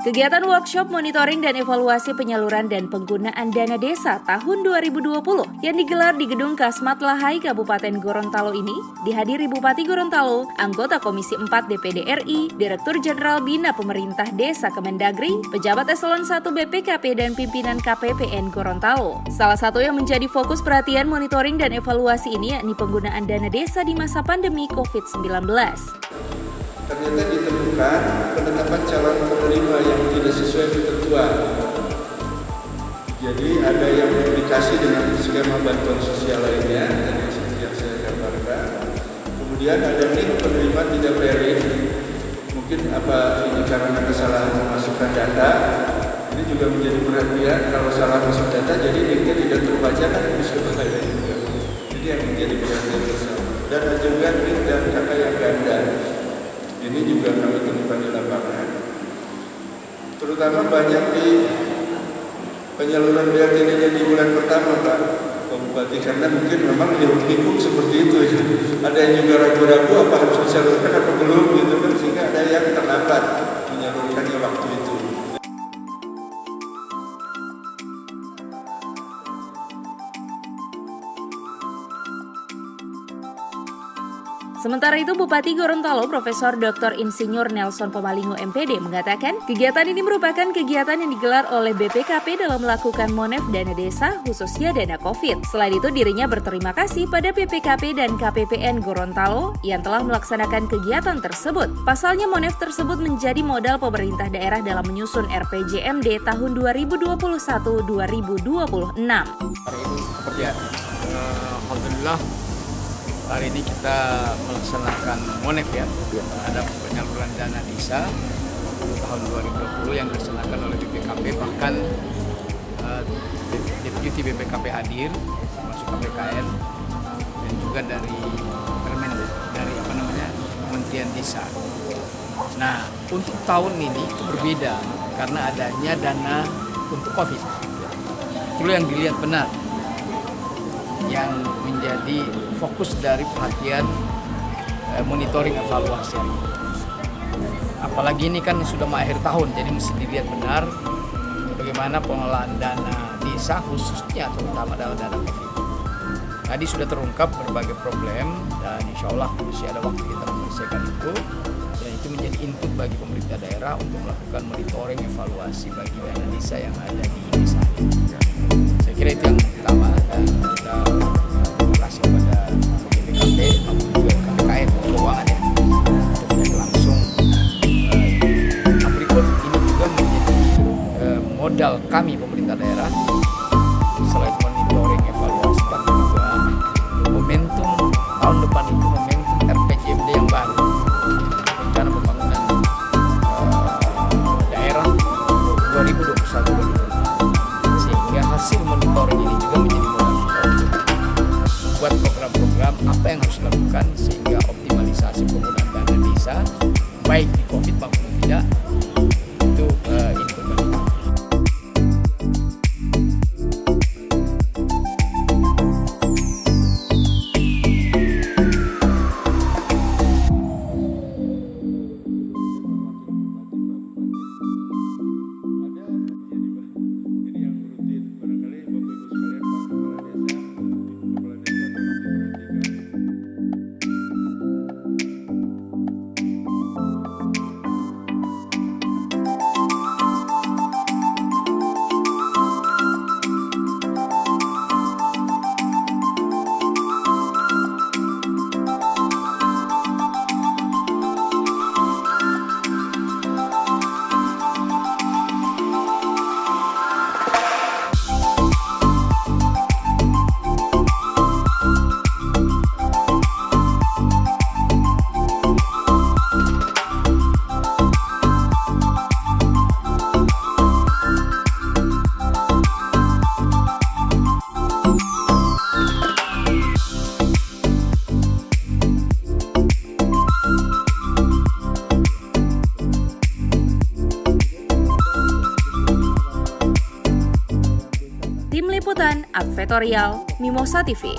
Kegiatan workshop monitoring dan evaluasi penyaluran dan penggunaan dana desa tahun 2020 yang digelar di Gedung Kasmat Lahai Kabupaten Gorontalo ini dihadiri Bupati Gorontalo, anggota Komisi 4 DPD RI, Direktur Jenderal Bina Pemerintah Desa Kemendagri, pejabat eselon 1 BPKP dan pimpinan KPPN Gorontalo. Salah satu yang menjadi fokus perhatian monitoring dan evaluasi ini yakni penggunaan dana desa di masa pandemi COVID-19. Ternyata ditemukan penetapan calon penerima yang tidak sesuai ketentuan. Jadi ada yang duplikasi dengan skema bantuan sosial lainnya, tadi seperti yang saya gambarkan. Kemudian ada nik penerima tidak valid. Mungkin ini karena kesalahan memasukkan data. Ini juga menjadi perhatian kalau salah masuk data, jadi niknya tidak terbaca kan bisa bahaya juga. Jadi yang menjadi perhatian bersama. Dan ada juga nik dan kakak yang ganda. Ini juga kami temukan di lapangan. Terutama banyak di penyaluran BLT di bulan pertama, Pak Bupati, karena mungkin memang hiruk-pikuk seperti itu. Ada yang juga ragu-ragu apa harus disalurkan apa belum gitu kan, sehingga ada yang terlambat menyalurkannya waktu itu. Sementara itu, Bupati Gorontalo Profesor Dr. Insinyur Nelson Pomalingo MPD mengatakan kegiatan ini merupakan kegiatan yang digelar oleh BPKP dalam melakukan monef dana desa khususnya dana COVID. Selain itu, dirinya berterima kasih pada BPKP dan KPPN Gorontalo yang telah melaksanakan kegiatan tersebut. Pasalnya monef tersebut menjadi modal pemerintah daerah dalam menyusun RPJMD tahun 2021-2026. Hari ini seperti alhamdulillah. Hari ini kita melaksanakan monef terhadap penyaluran dana desa tahun 2020 yang dilaksanakan oleh BPKP, bahkan Deputi BPKP hadir, termasuk KPKN dan juga dari Kementerian Desa. Nah, untuk tahun ini itu berbeda karena adanya dana untuk COVID. Itu yang dilihat benar, yang menjadi fokus dari perhatian monitoring evaluasi. Apalagi ini kan sudah mau akhir tahun, jadi mesti dilihat benar bagaimana pengelolaan dana desa khususnya terutama dalam dana COVID. Tadi sudah terungkap berbagai problem dan insya Allah masih ada waktu kita menyelesaikan itu, dan itu menjadi input bagi pemerintah daerah untuk melakukan monitoring evaluasi bagi dana desa yang ada di desa. Saya kira itu yang pertama, dan kita kasih kepada BPKP maupun juga KPKN keuangan untuk langsung berikut. Ini juga menjadi modal kami pemerintah daerah selain monitoring evaluasi, tapi juga momentum tahun depan itu momentum RPJMD yang baru, rencana pembangunan daerah 2021, sehingga hasil monitoring ini juga menjadi modal buat program-program apa yang harus dilakukan sehingga optimalisasi penggunaan dana desa baik di COVID maupun tidak itu input bagi kami. Tim Liputan Advertorial Mimosa TV.